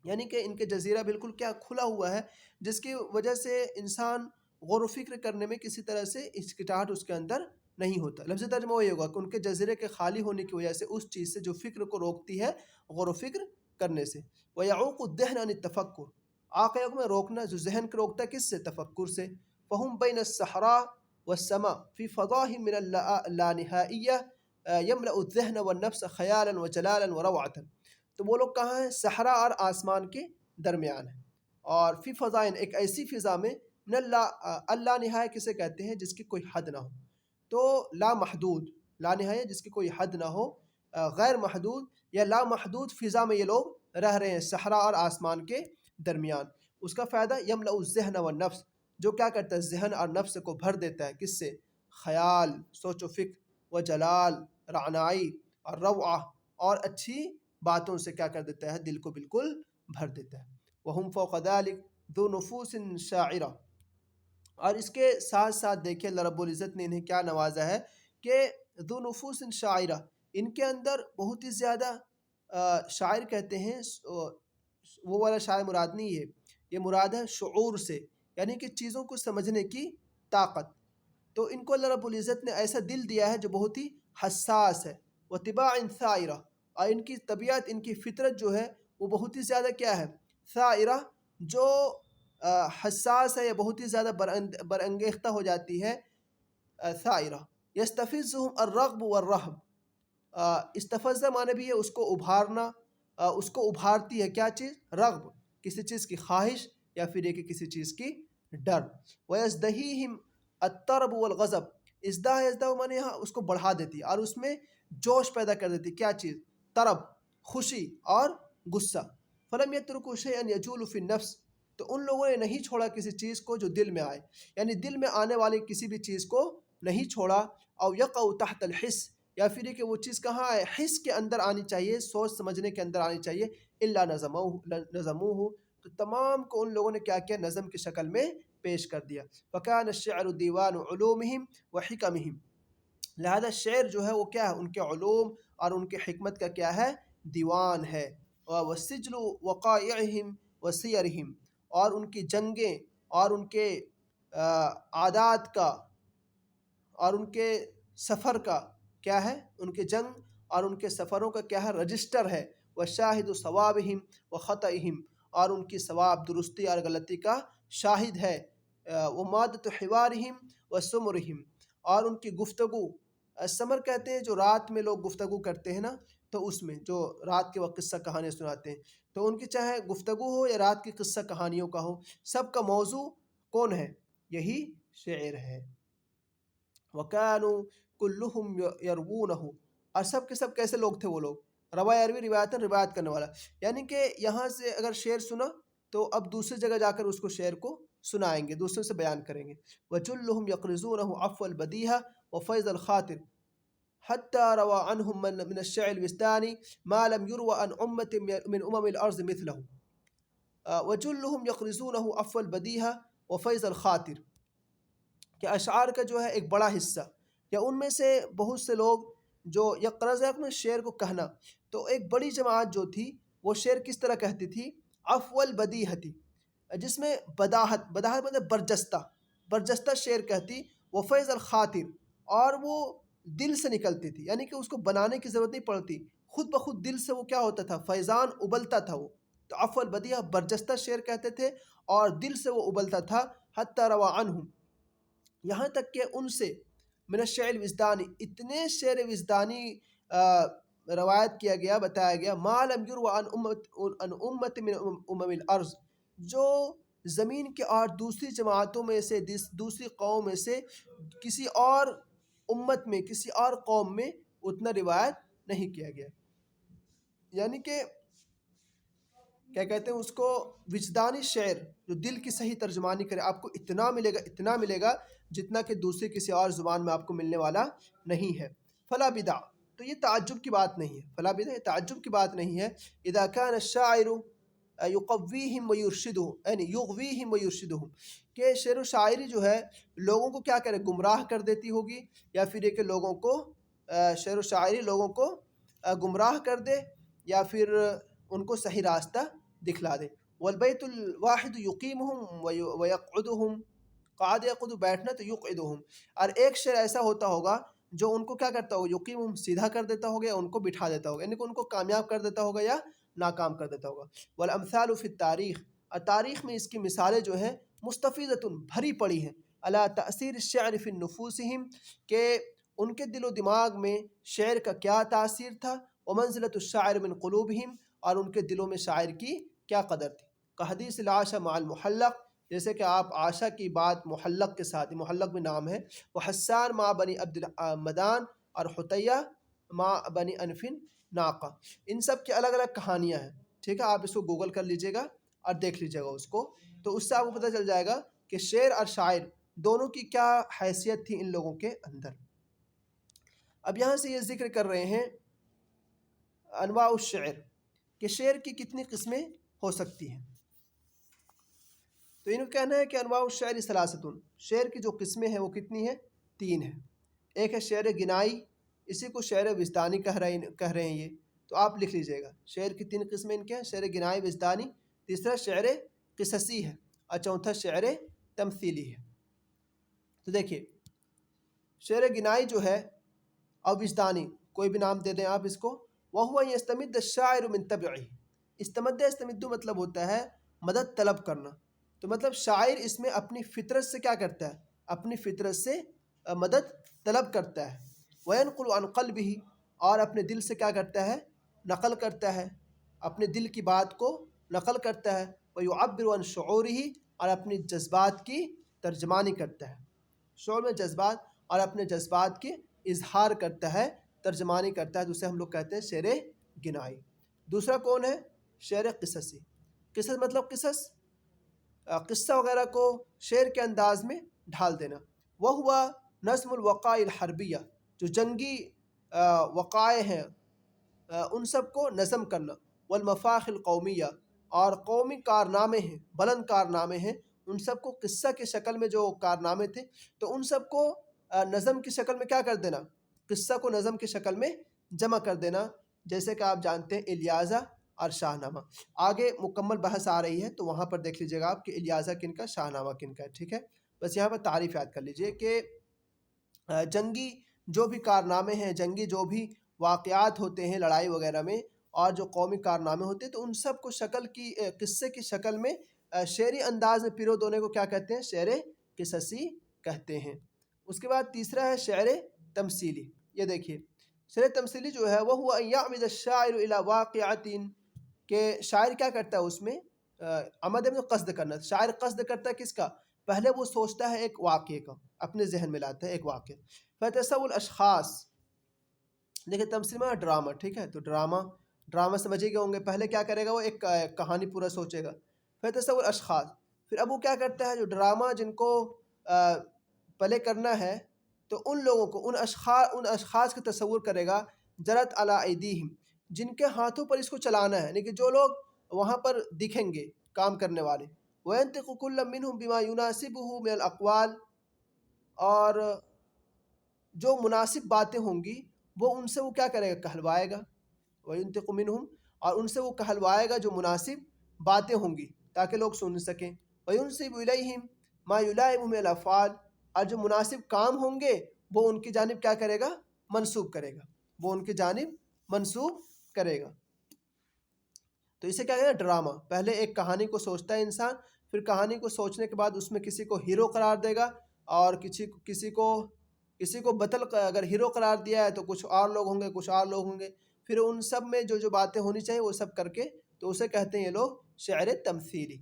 یعنی کہ ان کے جزیرہ بالکل کیا کھلا ہوا ہے، جس کی وجہ سے انسان غور و فکر کرنے میں کسی طرح سے ہچکچاہٹ اس کے اندر نہیں ہوتا۔ لفظ ترجمہ وہی ہوگا کہ ان کے جزیرے کے خالی ہونے کی وجہ سے اس چیز سے جو فکر کو روکتی ہے غور و فکر کرنے سے۔ وَيَعُوقُ الذِّهْنَ عَنِ التَّفَكُّرِ، عاقلوں میں روکنا، جو ذہن کو روکتا ہے کس سے؟ تفکر سے۔ فَهُمْ بَيْنَ الصَّحْرَاءِ وَالسَّمَاءِ فِي فَضَاهٍ مِّنَ اللانِهَائِيَّةِ يَمْلَأُ الذِّهْنَ وَالنَّفْسَ خَيَالًا وَجَلَالًا وَرَوْعَةً، تو وہ لوگ کہاں ہیں؟ صحرا اور آسمان کے درمیان ہیں، اور فی فضائن، ایک ایسی فضا میں، من اللہ نہایہ کسے کہتے ہیں؟ جس کی کوئی حد نہ ہو، تو لا محدود، لا نہایہ جس کی کوئی حد نہ ہو، غیر محدود یا لا محدود فضا میں یہ لوگ رہ رہے ہیں، صحرا اور آسمان کے درمیان۔ اس کا فائدہ یملأ الذہن والنفس، جو کیا کرتا ہے؟ ذہن اور نفس کو بھر دیتا ہے، کس سے؟ خیال، سوچ و فکر، و جلال، رعنائی، اور روعہ، اور اچھی باتوں سے کیا کر دیتا ہے؟ دل کو بالکل بھر دیتا ہے۔ وَهُمْ فَوْقَ ذَلِكَ ذُو نُفُوسٍ شَاعِرَةٍ، اور اس کے ساتھ ساتھ دیکھیں اللہ رب العزت نے انہیں کیا نوازا ہے کہ ذو نفوس شاعرہ، ان کے اندر بہت ہی زیادہ شاعر کہتے ہیں، وہ والا شاعر مراد نہیں ہے، یہ مراد ہے شعور سے، یعنی کہ چیزوں کو سمجھنے کی طاقت۔ تو ان کو اللہ رب العزت نے ایسا دل دیا ہے جو بہت ہی حساس ہے، وطباع ثائرہ، اور ان کی طبیعت، ان کی فطرت جو ہے وہ بہت ہی زیادہ کیا ہے؟ ثائرہ، جو حساس ہے یا بہت ہی زیادہ برانگیختہ ہو جاتی ہے۔ ثائرہ یستفزہم الرغب والرہب، استفزہ معنی بھی ہے اس کو ابھارنا، اس کو ابھارتی ہے کیا چیز؟ رغب، کسی چیز کی خواہش، یا پھر یہ کہ کسی چیز کی ڈر۔ ویزدہیہم الطرب والغضب، ازدہ ازدہ معنی یہاں اس کو بڑھا دیتی ہے اور اس میں جوش پیدا کر دیتی ہے، کیا چیز؟ طرب، خوشی اور غصہ۔ فلم یترکوا شیئا یجول فی النفس، تو ان لوگوں نے نہیں چھوڑا کسی چیز کو جو دل میں آئے، یعنی دل میں آنے والی کسی بھی چیز کو نہیں چھوڑا۔ او یقع تحت الحس، یا پھر یہ کہ وہ چیز کہاں ہے؟ حس کے اندر آنی چاہیے، سوچ سمجھنے کے اندر آنی چاہیے۔ الا نظموہ، تو تمام کو ان لوگوں نے کیا کیا؟ نظم کی شکل میں پیش کر دیا۔ فکان الشعر دیوان علومہم و حکمہم، لہذا شعر جو ہے وہ کیا ہے، ان کے علوم اور ان کے حکمت کا کیا ہے، دیوان ہے۔ وسجل وقائعہم وسیرہم، اور ان کی جنگیں اور ان کے عادات کا اور ان کے سفر کا کیا ہے، ان کے جنگ اور ان کے سفروں کا کیا ہے، رجسٹر ہے۔ وشاہد ثوابہم وخطئہم، اور ان کی ثواب درستی اور غلطی کا شاہد ہے۔ ومادۃ حوارہم وسمرہم، اور ان کی گفتگو، سمر کہتے ہیں جو رات میں لوگ گفتگو کرتے ہیں نا، تو اس میں جو رات کے وقت قصہ کہانیاں سناتے ہیں، تو ان کی چاہے گفتگو ہو یا رات کی قصہ کہانیوں کا ہو، سب کا موضوع کون ہے، یہی شعر ہے۔ وَكَانُوا كُلُّهُمْ يَرْوُونَهُ، اور سب کے سب کیسے لوگ تھے وہ لوگ، روا یروی روایتاً، روایت کرنے والا، یعنی کہ یہاں سے اگر شعر سنا تو اب دوسری جگہ جا کر اس کو شعر کو سنائیں گے، دوسروں سے بیان کریں گے۔ وَجُلُّهُمْ يَقْرِزُونَهُ عَفْوَ الْبَدِيهَةِ وَفَيْضَ الْخَاطِرِ حتى روى عنهم من الشعر الوجداني ما لم يروى عن أمة من الأرض مثله۔ وجلهم يقرزونه عفو البديهة وفيض الخاطر، کہ اشعار کا جو ہے ایک بڑا حصہ، یا ان میں سے بہت سے لوگ جو یقرض میں شعر کو کہنا، تو ایک بڑی جماعت جو تھی وہ شعر کس طرح کہتی تھی، عفو البدیہتی، جس میں بداحت، بداحت مطلب برجستہ، برجستہ شعر کہتی، وفیض الخاطر، اور وہ دل سے نکلتی تھی، یعنی کہ اس کو بنانے کی ضرورت نہیں پڑتی، خود بخود دل سے وہ کیا ہوتا تھا، فیضان ابلتا تھا وہ، تو عفو البدیہ برجستہ شعر کہتے تھے، اور دل سے وہ ابلتا تھا۔ حتی روا عنہم، یہاں تک کہ ان سے، من الشعر الوجدانی، اتنے شعر وجدانی روایت کیا گیا، بتایا گیا، ما لم یروى عن امت من الارض، جو زمین کے اور دوسری جماعتوں میں سے، دوسری قوم میں سے کسی اور امت میں، کسی اور قوم میں اتنا روایت نہیں کیا گیا، یعنی کہ کیا کہتے ہیں اس کو، وجدانی شعر جو دل کی صحیح ترجمانی کرے، آپ کو اتنا ملے گا، اتنا ملے گا جتنا کہ دوسری کسی اور زبان میں آپ کو ملنے والا نہیں ہے۔ فلا بدع، تو یہ تعجب کی بات نہیں ہے، فلا بدع یہ تعجب کی بات نہیں ہے۔ اذا كان الشاعر یقویہم ویرشدہم، یعنی یغویہم ویرشدہم، کہ شعر و شاعری جو ہے لوگوں کو کیا کرے، گمراہ کر دیتی ہوگی، یا پھر یہ کہ لوگوں کو، شعر و شاعری لوگوں کو گمراہ کر دے، یا پھر ان کو صحیح راستہ دکھلا دے۔ والبیت الواحد یقیمہم ویقعدہم، قعد یقعد بیٹھنا، تو یقعدہم، اور ایک شعر ایسا ہوتا ہوگا جو ان کو کیا کرتا ہوگا، یقیمہم سیدھا کر دیتا ہوگا، یا ان کو بٹھا دیتا ہوگا، یعنی کہ ان کو کامیاب کر دیتا ہوگا یا ناکام کر دیتا ہوگا۔ والامثال فی التاریخ، اور تاریخ میں اس کی مثالیں جو ہیں مستفیضۃ، بھری پڑی ہیں، علی تأثیر الشعر فی نفوسہم، کہ ان کے دل و دماغ میں شعر کا کیا تاثیر تھا، ومنزلۃ الشاعر من قلوبہم، اور ان کے دلوں میں شاعر کی کیا قدر تھی۔ کحدیث العاشہ مع المحلق، جیسے کہ آپ عاشا کی بات محلق کے ساتھ، محلق بھی نام ہے، وحسان مع بنی عبد المدان، اور حطیہ مع بنی انف ناقہ، ان سب کی الگ الگ کہانیاں ہیں، ٹھیک ہے، آپ اس کو گوگل کر لیجئے گا اور دیکھ لیجئے گا اس کو، تو اس سے آپ کو پتہ چل جائے گا کہ شعر اور شاعر دونوں کی کیا حیثیت تھی ان لوگوں کے اندر۔ اب یہاں سے یہ ذکر کر رہے ہیں انواع الشعر، کہ شعر کی کتنی قسمیں ہو سکتی ہیں، تو ان کا کہنا ہے کہ انواع الشعر ثلاثۃ، شعر کی جو قسمیں ہیں وہ کتنی ہیں، تین ہیں۔ ایک ہے شعر گنائی، اسی کو شعر وجدانی کہہ رہے ہیں یہ، تو آپ لکھ لیجئے گا، شعر کی تین قسمیں ان کے ہیں، شعر گنائی، وجدانی، تیسرا شعر قصصی ہے، اور چوتھا شعر تمثیلی ہے۔ تو دیکھیے شعر گنائی جو ہے، اور وجدانی، کوئی بھی نام دے دیں آپ اس کو، وَهُوَ يَسْتَمِدَّ الشَّاعِرُ مِن طَبْعِهِ، استمد مطلب ہوتا ہے مدد طلب کرنا، تو مطلب شاعر اس میں اپنی فطرت سے کیا کرتا ہے، اپنی فطرت سے مدد طلب کرتا ہے۔ وَيَنْقُلُ عَنْ قَلْبِهِ، اور اپنے دل سے کیا کرتا ہے، نقل کرتا ہے، اپنے دل کی بات کو نقل کرتا ہے۔ وَيُعَبِّرُ عَنْ شُعُورِهِ، اور اپنی جذبات کی ترجمانی کرتا ہے، شعور میں جذبات اور اپنے جذبات کی اظہار کرتا ہے، ترجمانی کرتا ہے، جسے ہم لوگ کہتے ہیں شعر گنائی۔ دوسرا کون ہے، شعر قصصی، قصص مطلب قصہ وغیرہ کو شعر کے انداز میں ڈھال دینا۔ وہ ہوا نظم الوقائع الحربیہ، جو جنگی وقائع ہیں ان سب کو نظم کرنا۔ والمفاخر القومیہ، اور قومی کارنامے ہیں، بلند کارنامے ہیں، ان سب کو قصہ کی شکل میں جو کارنامے تھے تو ان سب کو نظم کی شکل میں کیا کر دینا، قصہ کو نظم کی شکل میں جمع کر دینا، جیسے کہ آپ جانتے ہیں الیاذہ اور شاہ نامہ۔ آگے مکمل بحث آ رہی ہے تو وہاں پر دیکھ لیجیے گا آپ کہ الیاذہ کن کا، شاہ نامہ کن کا ہے، ٹھیک ہے۔ بس یہاں پر تعریف یاد کر لیجیے کہ جنگی جو بھی کارنامے ہیں، جنگی جو بھی واقعات ہوتے ہیں لڑائی وغیرہ میں، اور جو قومی کارنامے ہوتے ہیں تو ان سب کو شکل کی قصے کی شکل میں شعری انداز میں پیرو دونے کو کیا کہتے ہیں، شعر قصصی کہتے ہیں۔ اس کے بعد تیسرا ہے شعر تمثیلی۔ یہ دیکھیے شعر تمثیلی جو ہے وہ ہوا ان یعمد الشاعر الی واقعۃ، کہ شاعر کیا کرتا ہے اس میں عمد میں قصد کرنا، شاعر قصد کرتا ہے کس کا، پہلے وہ سوچتا ہے ایک واقعے کا، اپنے ذہن میں لاتا ہے ایک واقعہ، فتصور الاشخاص، دیکھیں تمثیل میں ڈرامہ، ٹھیک ہے، تو ڈرامہ سمجھے گئے ہوں گے، پہلے کیا کرے گا وہ ایک کہانی پورا سوچے گا، فتصور اشخاص، پھر اب وہ کیا کرتا ہے جو ڈرامہ جن کو پلے کرنا ہے تو ان لوگوں کو ان اشخاص کا تصور کرے گا، جرت علی ایدیہم، جن کے ہاتھوں پر اس کو چلانا ہے، یعنی کہ جو لوگ وہاں پر دکھیں گے کام کرنے والے، وینطق کل منہم بما یناسبہ من الاقوال، اور جو مناسب باتیں ہوں گی وہ ان سے وہ کیا کرے گا، کہلوائے گا، وینطق منہم، اور ان سے وہ کہلوائے گا جو مناسب باتیں ہوں گی تاکہ لوگ سن سکیں، وینسب الیہم ما یلائم من الافعال، اور جو مناسب کام ہوں گے وہ ان کی جانب کیا کرے گا، منسوب کرے گا، وہ ان کی جانب منسوب کرے گا۔ تو اسے کیا کہتے ہیں، ڈرامہ۔ پہلے ایک کہانی کو سوچتا ہے انسان، پھر کہانی کو سوچنے کے بعد اس میں کسی کو ہیرو قرار دے گا، اور کسی کو بطل، اگر ہیرو قرار دیا ہے تو کچھ اور لوگ ہوں گے، کچھ اور لوگ ہوں گے، پھر ان سب میں جو باتیں ہونی چاہیے وہ سب کر کے، تو اسے کہتے ہیں یہ لوگ شعر تمثیلی۔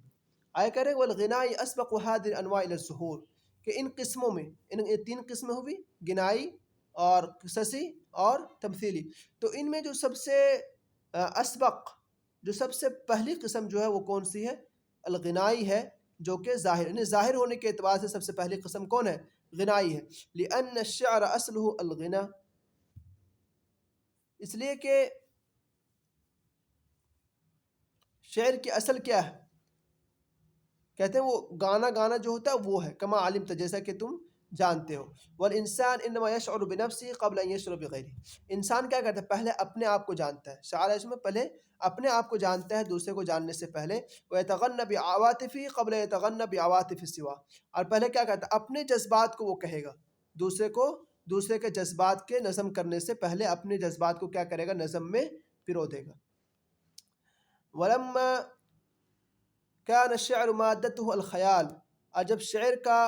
آئے کرے والغناء اسبق هذه الانواع الى الظہور، کہ ان قسموں میں، ان تین قسمیں ہوئی، گنائی اور قصصی اور تمثیلی، تو ان میں جو سب سے اسبق، جو سب سے پہلی قسم جو ہے وہ کون سی ہے، الغنائی ہے، جو کہ ظاہر، یعنی ظاہر ہونے کے اعتبار سے سب سے پہلی قسم کون ہے، غنائی ہے، لأن الشعر اصلہ الغنا، اس لیے کہ شعر کی اصل کیا ہے، کہتے ہیں وہ گانا جو ہوتا ہے وہ ہے، کما علمت، جیسا کہ تم جانتے ہو، والانسان انما یشعر بنفسه قبل ان یشعر بغیره، انسان کیا کرتا ہے، پہلے اپنے آپ کو جانتا ہے، شاعر اس میں پہلے اپنے آپ کو جانتا ہے دوسرے کو جاننے سے پہلے، ویتغنى بعواطفه قبل یتغنى بعواطف السوا، اور پہلے کیا کرتا ہے اپنے جذبات کو وہ کہے گا، دوسرے کے جذبات کے نظم کرنے سے پہلے اپنے جذبات کو کیا کرے گا، نظم میں پرو دے گا۔ ولما كان الشعر مادته الخیال، اور جب شعر کا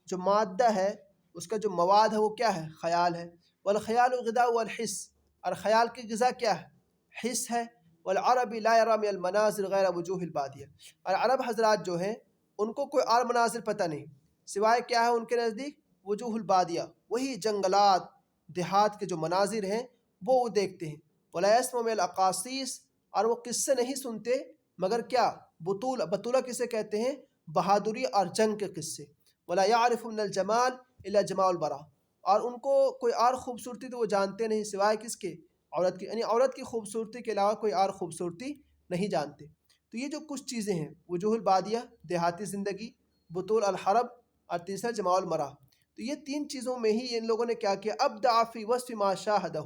جو مادہ ہے، اس کا جو مواد ہے وہ کیا ہے، خیال ہے، والخیال غذاء الحس، اور خیال کی غذا کیا ہے، حس ہے، والعرب لا يرى من المناظر غیر وجوہ البادیہ، اور عرب حضرات جو ہیں ان کو کوئی اور مناظر پتہ نہیں سوائے کیا ہے ان کے نزدیک، وجوہ البادیہ، وہی جنگلات دیہات کے جو مناظر ہیں وہ دیکھتے ہیں، ولا يسمع من الاقاصیص، اور وہ قصے نہیں سنتے مگر کیا، بطولہ کسے کہتے ہیں، بہادری اور جنگ کے قصے، ولا يعرف من الجمال الا جمال البراء، اور ان کو کوئی اور خوبصورتی تو وہ جانتے نہیں سوائے کس کے، عورت کی، یعنی عورت کی خوبصورتی کے علاوہ کوئی اور خوبصورتی نہیں جانتے۔ تو یہ جو کچھ چیزیں ہیں، وجوہ البادیہ دیہاتی زندگی، بطول الحرب، اور تیسرا جمال المرا، تو یہ تین چیزوں میں ہی ان لوگوں نے کیا کیا، ابدع فی وصف ما شاہدہ،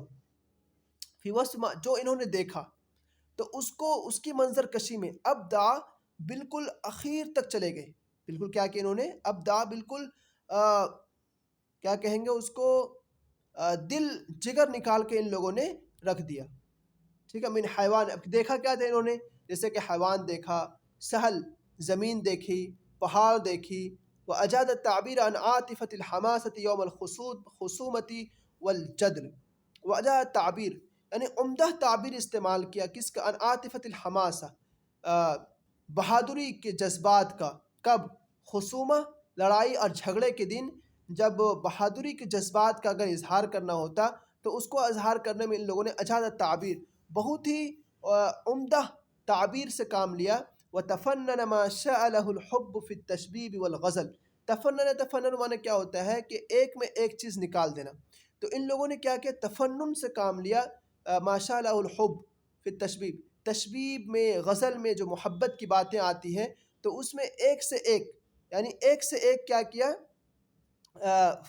فی وصف ما، جو انہوں نے دیکھا تو اس کو اس کی منظر کشی میں ابدع، بالکل اخیر تک چلے گئے، بالکل کیا کہ انہوں نے ابدع، بالکل کیا کہیں گے اس کو، دل جگر نکال کے ان لوگوں نے رکھ دیا، ٹھیک ہے، من حیوان، دیکھا کیا تھا انہوں نے، جیسے کہ حیوان دیکھا، سہل زمین دیکھی، پہاڑ دیکھی، وأجاد التعبیر عن عاطفة الحماسة یوم الخصومة والجدل، وأجاد التعبیر، یعنی عمدہ تعبیر استعمال کیا کس کا، عن عاطفة الحماسة، بہادری کے جذبات کا، کب، خصومہ، لڑائی اور جھگڑے کے دن، جب بہادری کے جذبات کا اگر اظہار کرنا ہوتا تو اس کو اظہار کرنے میں ان لوگوں نے اجاد التعبیر، بہت ہی عمدہ تعبیر سے کام لیا، وتفنن ما شاء له الحب في التشبیب والغزل، تفنن معنی کیا ہوتا ہے کہ ایک میں ایک چیز نکال دینا، تو ان لوگوں نے کیا کیا، تفنن سے کام لیا، ما شاء له الحب فی التشبیب، تشبیب میں، غزل میں جو محبت کی باتیں آتی ہیں تو اس میں ایک سے ایک یعنی ایک سے ایک کیا کیا،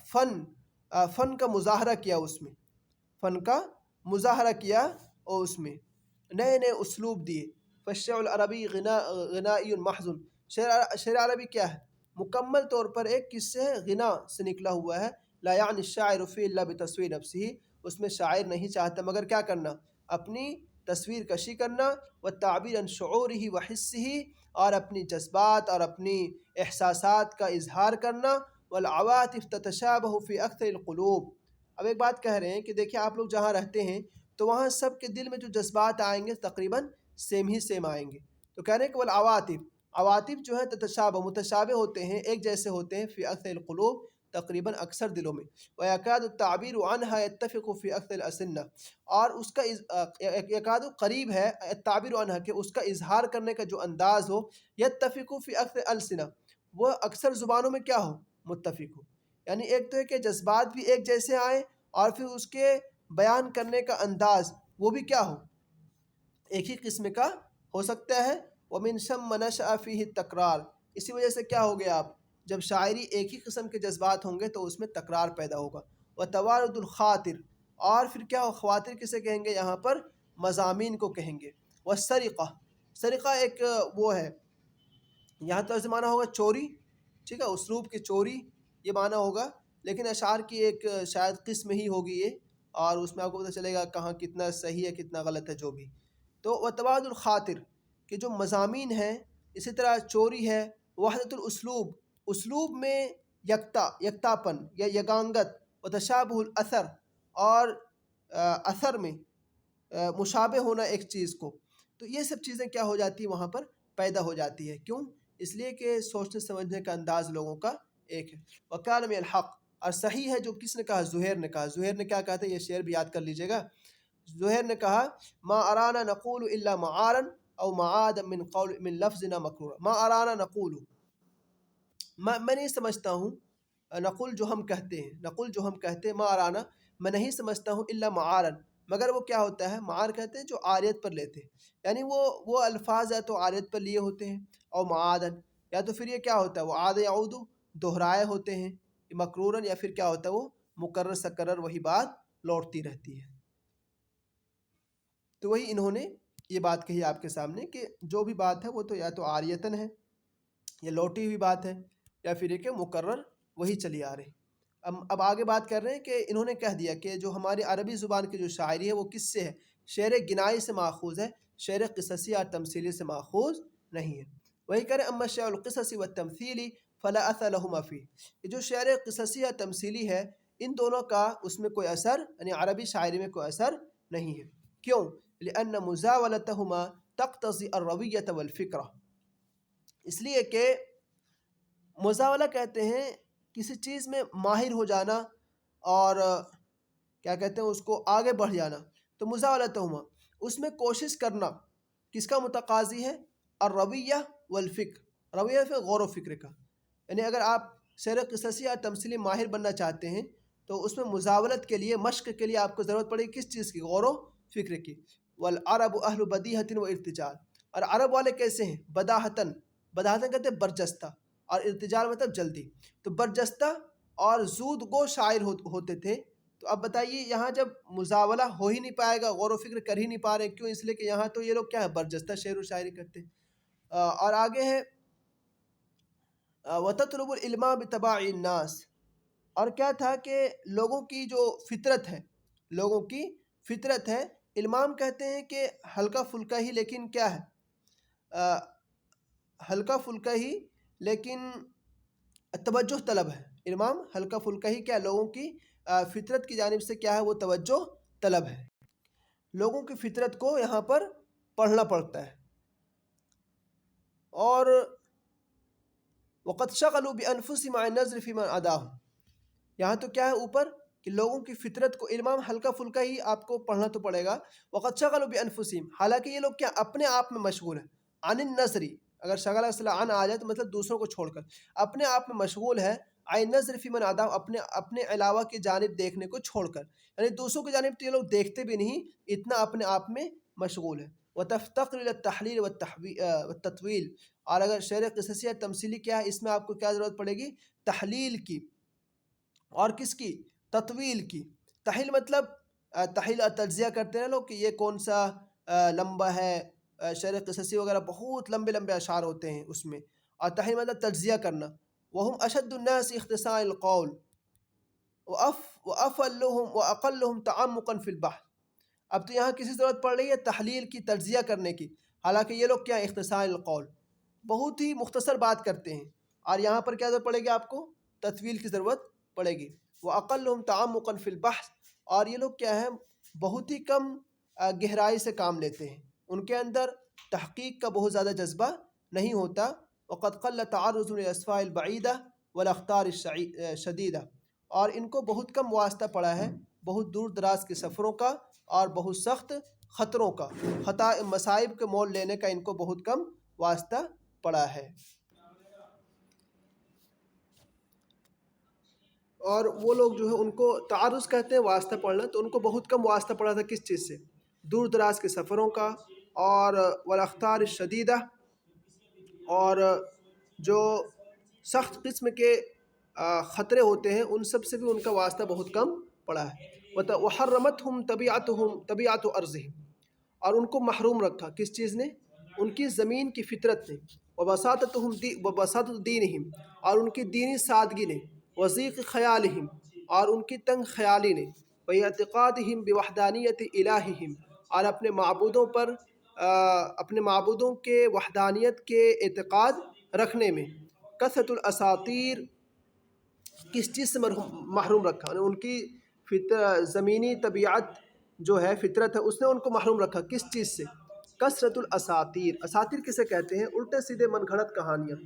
فن کا مظاہرہ کیا، اس میں فن کا مظاہرہ کیا اور اس میں نئے نئے اسلوب دیے۔ فالشعر العربی غنائی محض، شعر عربی کیا ہے؟ مکمل طور پر ایک کس سے ہے؟ غنا سے نکلا ہوا ہے۔ لا یعنی الشاعر فی الا بتصویر نفسہ، اس میں شاعر نہیں چاہتا مگر کیا کرنا؟ اپنی تصویر کشی کرنا، والتعبیر عن شعورہ وحسہ، اور اپنی جذبات اور اپنی احساسات کا اظہار کرنا، والعواطف تتشابہ فی اکثر القلوب۔ اب ایک بات کہہ رہے ہیں کہ دیکھیں آپ لوگ جہاں رہتے ہیں تو وہاں سب کے دل میں جو جذبات آئیں گے تقریباً سیم ہی سیم آئیں گے۔ تو کہہ رہے ہیں کہ والعواطف، عواطف جو ہے تتشابہ متشابہ ہوتے ہیں، ایک جیسے ہوتے ہیں، فی اکثر القلوب تقریباً اکثر دلوں میں، وَيَكَادُ التَّعْبِيرُ عَنْهَا يَتَّفِقُ فِي أَكْثَرِ الْأَلْسِنَّةِ، اور اس کا یکاد قریب ہے التعبیر عنہ کہ اس کا اظہار کرنے کا جو انداز ہو، یتفق فی اکثر السنہ، وہ اکثر زبانوں میں کیا ہو؟ متفق ہو۔ یعنی ایک تو ہے کہ جذبات بھی ایک جیسے آئیں، اور پھر اس کے بیان کرنے کا انداز وہ بھی کیا ہو؟ ایک ہی قسم کا ہو سکتا ہے۔ وَمِن ثَمَّ نَشَأَ فِيهِ التَّكْرَارُ، اسی وجہ سے کیا ہو گیا آپ، جب شاعری ایک ہی قسم کے جذبات ہوں گے تو اس میں تکرار پیدا ہوگا۔ وَتَوَارُدُ الْخَاطِرِ، اور پھر کیا ہو؟ خواطر کسے کہیں گے یہاں پر؟ مضامین کو کہیں گے۔ وَالسَّرِقَةُ، سرقہ ایک وہ ہے، یہاں تو معنی ہوگا چوری، ٹھیک ہے، اسلوب کی چوری یہ معنی ہوگا، لیکن اشعار کی ایک شاید قسم ہی ہوگی یہ، اور اس میں آپ کو پتہ چلے گا کہاں کتنا صحیح ہے کتنا غلط ہے جو بھی۔ تو وتبادل الخاطر کہ جو مضامین ہیں، اسی طرح چوری ہے۔ وحدت الاسلوب، اسلوب میں یکتاپن یا یگانگت۔ وتشابہ الاثر، اور اثر میں مشابہ ہونا ایک چیز کو۔ تو یہ سب چیزیں کیا ہو جاتی ہیں وہاں پر؟ پیدا ہو جاتی ہے۔ کیوں؟ اس لیے کہ سوچنے سمجھنے کا انداز لوگوں کا ایک ہے۔ وَكَانَ مِنَ الْحَقِّ، اور صحیح ہے جو کس نے کہا؟ زہیر نے کہا۔ زہیر نے کیا کہا تھا؟ یہ شعر بھی یاد کر لیجئے گا۔ زہیر نے کہا ما ارانا نقول الا معارا او معادا من لفظنا مکرورا۔ ما ارانا نقول، میں نہیں سمجھتا ہوں، نقول جو ہم کہتے ہیں، نقول جو ہم کہتے ہیں، ما ارانا میں نہیں سمجھتا ہوں، الا معارا مگر وہ کیا ہوتا ہے؟ معار کہتے ہیں جو عاریت پر لیتے ہیں، یعنی وہ الفاظ ہے تو عاریت پر لیے ہوتے ہیں، اور معادن یا تو پھر یہ کیا ہوتا ہے؟ وہ عاد یعود دہرائے ہوتے ہیں، مکرورن یا پھر کیا ہوتا ہے؟ وہ مکرر سکرر وہی بات لوٹتی رہتی ہے۔ تو وہی انہوں نے یہ بات کہی آپ کے سامنے کہ جو بھی بات ہے وہ تو یا تو عاریتن ہے، یا لوٹی ہوئی بات ہے، یا پھر یہ کہ مکرر وہی چلی آ رہی۔ اب آگے بات کر رہے ہیں کہ انہوں نے کہہ دیا کہ جو ہماری عربی زبان کی جو شاعری ہے وہ کس سے ہے؟ شعر گنائی سے ماخوذ ہے، شعر قصصی اور تمثیلی سے ماخوذ نہیں ہے۔ وہی کرے اما شعر القصصی والتمثیلی فلا اثر لہما فیہ، یہ جو شعر قصصی اور تمثیلی ہے ان دونوں کا اس میں کوئی اثر، یعنی عربی شاعری میں کوئی اثر نہیں ہے۔ کیوں؟ لأن مزاولتہما تقتضی الرویۃ والفکرہ، اس لیے کہ مزاولہ کہتے ہیں کسی چیز میں ماہر ہو جانا اور کیا کہتے ہیں اس کو آگے بڑھ جانا۔ تو مزاولتہما اس میں کوشش کرنا کس کا متقاضی ہے؟ الرویہ والفکر، رویہ پھر غور و فکر کا، یعنی اگر آپ شعر قصصی یا تمثیلی ماہر بننا چاہتے ہیں تو اس میں مزاولت کے لیے، مشق کے لیے آپ کو ضرورت پڑے گی کس چیز کی؟ غور و فکر کی۔ والعرب اہل بدیہۃ و ارتجال، اور عرب والے کیسے ہیں؟ بداہتن، بداہتن کہتے ہیں برجستہ، اور ارتجال مطلب جلدی، تو برجستہ اور زود گو شاعر ہوتے تھے۔ تو اب بتائیے یہاں جب مزاولہ ہو ہی نہیں پائے گا، غور و فکر کر ہی نہیں پا رہے، کیوں؟ اس لیے کہ یہاں تو یہ لوگ کیا ہے؟ برجستہ شعر و شاعری کرتے ہیں۔ اور آگے ہے وَتَطْلُبُ الْعِلْمَ بِتَبَاعِ النَّاسِ، اور کیا تھا کہ لوگوں کی جو فطرت ہے، لوگوں کی فطرت ہے، علمام کہتے ہیں کہ ہلکا پھلکا ہی، لیکن کیا ہے؟ ہلکا پھلکا ہی لیکن توجہ طلب ہے۔ علمام ہلکا پھلکا ہی کیا؟ لوگوں کی فطرت کی جانب سے کیا ہے؟ وہ توجہ طلب ہے، لوگوں کی فطرت کو یہاں پر پڑھنا پڑتا ہے۔ اور وَقَدْ شَغَلُوا بِأَنفُسِهِمْ عَنِ النَّظْرِ فِي مَنْ عَدَاهُمْ، یہاں تو کیا ہے اوپر کہ لوگوں کی فطرت کو، علمام ہلکا پھلکا ہی آپ کو پڑھنا تو پڑے گا۔ وَقَدْ شَغَلُوا بِأَنفُسِهِمْ، حالانکہ یہ لوگ کیا؟ اپنے آپ میں مشغول ہیں۔ عن النظری، اگر شغل اصلا عن آ جائے تو مطلب دوسروں کو چھوڑ کر، اپنے آپ میں مشغول ہے۔ عن النظر فی من عداہم، اپنے علاوہ کی جانب دیکھنے کو چھوڑ کر، یعنی دوسروں کی جانب تو یہ لوگ دیکھتے بھی نہیں، اتنا اپنے آپ میں مشغول ہے۔ وتفتقر الى التحلیل والتطویل، اور اگر شعر قصصی یا تمثیلی کیا ہے، اس میں آپ کو کیا ضرورت پڑے گی؟ تحلیل کی، اور کس کی؟ تطویل کی۔ تحلیل مطلب تحلیل اور تجزیہ کرتے ہیں لوگ کہ یہ کون سا لمبا ہے، شعر قصصی وغیرہ بہت لمبے لمبے اشعار ہوتے ہیں اس میں، اور تحلیل مطلب تجزیہ کرنا۔ وهم اشد الناس اختصاء القول وافلهم واقلهم تعمقا في البحث۔ اب تو یہاں کسی ضرورت پڑ رہی ہے تحلیل کی، تجزیہ کرنے کی، حالانکہ یہ لوگ کیا ہیں؟ اختصار القول، بہت ہی مختصر بات کرتے ہیں، اور یہاں پر کیا ضرورت پڑے گی آپ کو؟ تطویل کی ضرورت پڑے گی۔ وَأَقَلُّهُمْ تَعَمُّقًا فِي الْبَحْثِ، اور یہ لوگ کیا ہے؟ بہت ہی کم گہرائی سے کام لیتے ہیں، ان کے اندر تحقیق کا بہت زیادہ جذبہ نہیں ہوتا۔ وَقَدْ قَلَّ تَعَرُّضُ لِلْأَصْفَاءِ الْبَعِيدَةِ وَالْأَخْطَارِ الشَّدِيدَةِ، اور ان کو بہت کم واسطہ پڑا ہے بہت دور دراز کے سفروں کا اور بہت سخت خطروں کا، مصائب کے مول لینے کا ان کو بہت کم واسطہ پڑا ہے۔ اور وہ لوگ جو ہے ان کو تعارض کہتے ہیں، واسطہ پڑنا، تو ان کو بہت کم واسطہ پڑا تھا کس چیز سے؟ دور دراز کے سفروں کا، اور والاخطار الشدیدہ، اور جو سخت قسم کے خطرے ہوتے ہیں ان سب سے بھی ان کا واسطہ بہت کم پڑا ہے۔ وحرمتہم طبیعت ارضہم، اور ان کو محروم رکھا کس چیز نے؟ ان کی زمین کی فطرت نے۔ وبساطت دینہم، اور ان کی دینی سادگی نے۔ وضیق خیالہم، اور ان کی تنگ خیالی نے۔ واعتقادہم بوحدانیت الہہم، اور اپنے معبودوں پر اپنے معبودوں کے وحدانیت کے اعتقاد رکھنے میں۔ کثرت الاساطیر، کس چیز سے محروم رکھا؟ ان کی زمینی طبیعت جو ہے، فطرت ہے، اس نے ان کو محروم رکھا کس چیز سے؟ کثرت الاساطیر۔ اساطیر کسے کہتے ہیں؟ الٹے سیدھے من گھڑت کہانیاں۔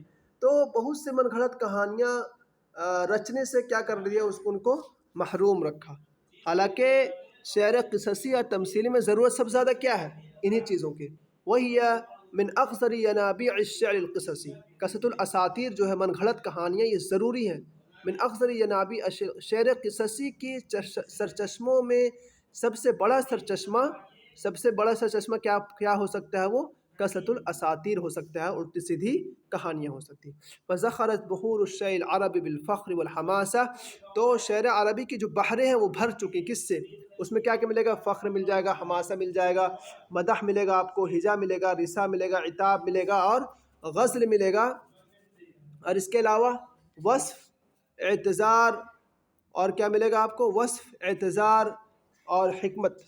تو بہت سے من گھڑت کہانیاں رچنے سے کیا کر دیا؟ ان کو محروم رکھا۔ حالانکہ شعر قصصی اور تمثیلی میں ضرورت سب سے زیادہ کیا ہے؟ انہی چیزوں کی۔ وہی من اقصر ینابیع الشعر القصصی، کثرت الاساطیر جو ہے من گھڑت کہانیاں، یہ ضروری ہے۔ من اقصر ینابیع شعر قصصی کی سرچشموں میں سب سے بڑا سرچشمہ کیا ہو سکتا ہے؟ وہ کثرت الاساطیر ہو سکتا ہے، الٹی سیدھی کہانیاں ہو سکتی ہیں۔ فزخرت بحور الشعر العربی بالفخر والحماسہ، تو شعر عربی کی جو بحریں ہیں وہ بھر چکی کس سے؟ اس میں کیا ملے گا؟ فخر مل جائے گا، حماسہ مل جائے گا، مدح ملے گا آپ کو، ہجا ملے گا، رثا ملے گا، عتاب ملے گا، اور غزل ملے گا، اور اس کے علاوہ وصف، اعتذار، اور کیا ملے گا آپ کو؟ وصف، اعتذار اور حکمت،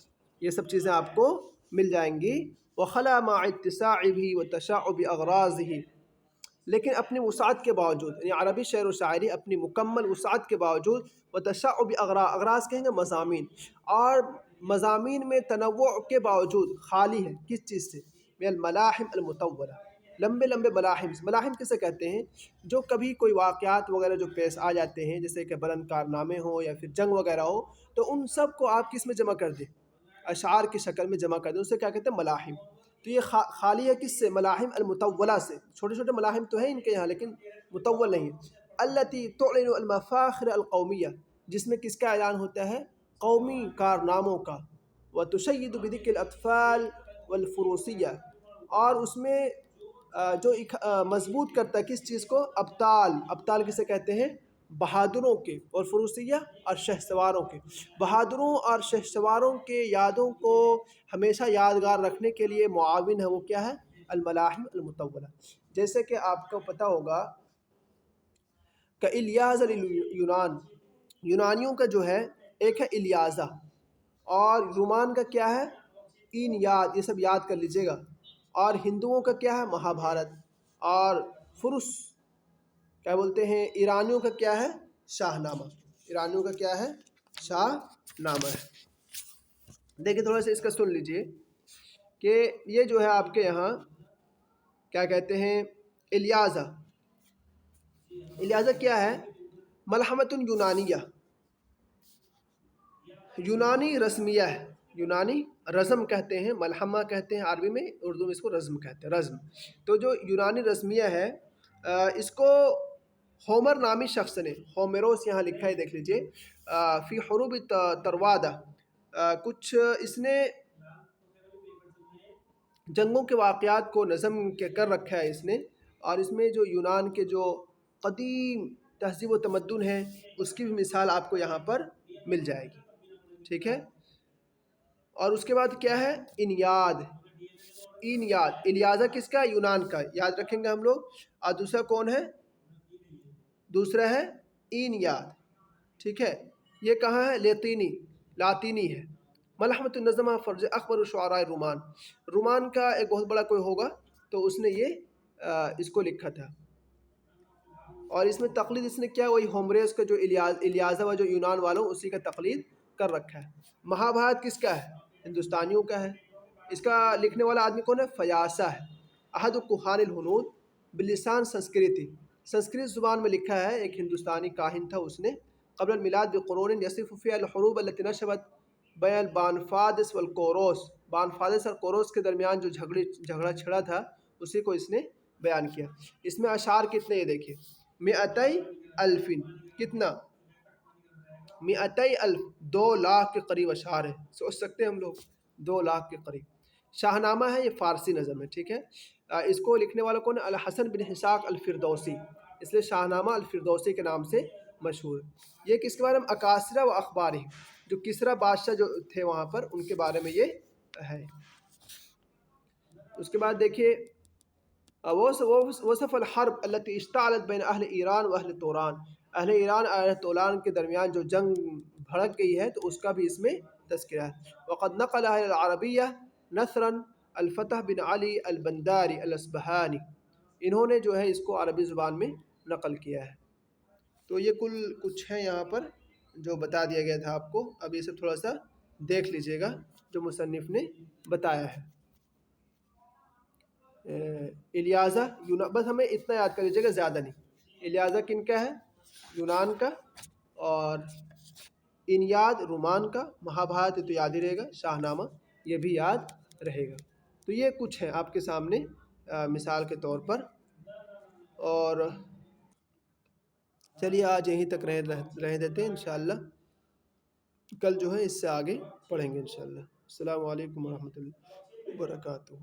یہ سب چیزیں آپ کو مل جائیں گی۔ وخلا مع اتساعه وتشعب اغراضه، لیکن اپنی وسعت کے باوجود، یعنی عربی شعر و شاعری اپنی مکمل وسعت کے باوجود، وتشعب اغراض کہیں گے مضامین، اور مضامین میں تنوع کے باوجود خالی ہے کس چیز سے؟ من الملاحم المطولہ، لمبے لمبے ملاحم۔ ملاحم کسے کہتے ہیں؟ جو کبھی کوئی واقعات وغیرہ جو پیش آ جاتے ہیں، جیسے کہ بلند کارنامے ہوں یا پھر جنگ وغیرہ ہو، تو ان سب کو آپ کس میں جمع کر دیں؟ اشعار کی شکل میں جمع کر دیں، اسے کیا کہتے ہیں؟ ملاحم۔ تو یہ خالی ہے کس سے؟ ملاحم المطولہ سے۔ چھوٹے چھوٹے ملاحم تو ہیں ان کے یہاں، لیکن مطول نہیں ہے۔ التی تعلن المفاخر القومیہ، جس میں کس کا اعلان ہوتا ہے؟ قومی کارناموں کا۔ وتشید بذکر الاطفال والفروسیہ، اور اس میں جو مضبوط کرتا ہے کس چیز کو؟ ابطال۔ ابطال کسے کہتے ہیں؟ بہادروں کے، اور فروسیہ اور شہسواروں کے۔ بہادروں اور شہسواروں کے یادوں کو ہمیشہ یادگار رکھنے کے لیے معاون ہے وہ کیا ہے؟ الملاحم المطولہ۔ جیسے کہ آپ کو پتہ ہوگا کہ الیاز اليونان، یونانیوں کا جو ہے ایک ہے الیازہ، اور رومان کا کیا ہے؟ اینیاد، یہ سب یاد کر لیجئے گا۔ اور ہندوؤں کا کیا ہے؟ مہابھارت۔ اور فرس کیا بولتے ہیں؟ ایرانیوں کا کیا ہے؟ شاہ نامہ۔ ایرانیوں کا کیا ہے؟ شاہ نامہ ہے۔ دیکھیں تھوڑا سا اس کا سن لیجئے کہ یہ جو ہے آپ کے یہاں کیا کہتے ہیں؟ الیازہ۔ الیازہ کیا ہے؟ ملحمۃ یونانیہ، یونانی رسمیہ ہے، یونانی رزم کہتے ہیں، ملحمہ کہتے ہیں عربی میں، اردو میں اس کو رزم کہتے ہیں، رزم۔ تو جو یونانی رسمیہ ہے، اس کو ہومر نامی شخص نے، ہومیروس یہاں لکھا ہے دیکھ لیجئے، فی حروب تروادہ، کچھ اس نے جنگوں کے واقعات کو نظم کے کر رکھا ہے اس نے، اور اس میں جو یونان کے جو قدیم تہذیب و تمدن ہے اس کی بھی مثال آپ کو یہاں پر مل جائے گی، ٹھیک ہے۔ اور اس کے بعد کیا ہے؟ انیاد، انیاد، الیازہ کس کا؟ یونان کا، یاد رکھیں گے ہم لوگ۔ اور دوسرا کون ہے؟ دوسرا ہے انیاد، ٹھیک ہے۔ یہ کہاں ہے؟ لاطینی ہے۔ ملحمۃ النظمہ فرج اکبر شعراء رومان، رومان کا ایک بہت بڑا کوئی ہوگا تو اس نے یہ اس کو لکھا تھا، اور اس میں تقلید اس نے کیا؟ وہی ہومریس کا جو الیازہ و جو یونان والوں اسی کا تقلید کر رکھا ہے۔ مہابھارت کس کا ہے؟ ہندوستانیوں کا ہے۔ اس کا لکھنے والا آدمی کون ہے؟ فیاسہ ہے۔ احد الکہان الہنود بلسان سنسکرتی، سنسکرت زبان میں لکھا ہے، ایک ہندوستانی کاہن تھا اس نے، قبل المیلاد بقرون یصف فی الحروب التي نشبت بین البانفادس والکوروس، بانفادس اور کوروس کے درمیان جو جھگڑا چھڑا تھا اسی کو اس نے بیان کیا۔ اس میں اشعار کتنے؟ یہ دیکھیے، مئتئی الفن، کتنا؟ مئتئی الف، 2 لاکھ کے قریب اشعار ہیں، سوچ سکتے ہیں ہم لوگ، 2 لاکھ کے قریب۔ شاہنامہ ہے، یہ فارسی نظم ہے، ٹھیک ہے۔ اس کو لکھنے والا کون ہے؟ الحسن بن حساق الفردوسی، اس لیے شاہنامہ الفردوسی کے نام سے مشہور ہے۔ یہ کس کے بارے میں؟ اکاسرہ و اخباری، جو کسرا بادشاہ جو تھے وہاں پر ان کے بارے میں یہ ہے۔ اس کے بعد دیکھیے، وصف الحرب التي اشتعلت بین اہل ایران و اہل توران، اہل ایران اور اہل توران کے درمیان جو جنگ بھڑک گئی ہے تو اس کا بھی اس میں تذکرہ ہے۔ وقد نقل اہل العربیہ نثرا الفتح بن علی البنداری الاصبہانی، انہوں نے جو ہے اس کو عربی زبان میں نقل کیا ہے۔ تو یہ کچھ ہے یہاں پر جو بتا دیا گیا تھا آپ کو، اب یہ سب تھوڑا سا دیکھ لیجئے گا جو مصنف نے بتایا ہے۔ الیازہ بس ہمیں اتنا یاد کر لیجیے گا، زیادہ نہیں۔ الیازہ کن کا ہے؟ یونان کا، اور انیاد رومان کا، مہابھارت تو یاد ہی رہے گا، شاہنامہ یہ بھی یاد رہے گا۔ تو یہ کچھ ہے آپ کے سامنے مثال کے طور پر، اور چلیے آج یہیں تک رہ دیتے ہیں، انشاءاللہ کل جو ہے اس سے آگے پڑھیں گے انشاءاللہ۔ السلام علیکم ورحمۃ اللہ وبرکاتہ۔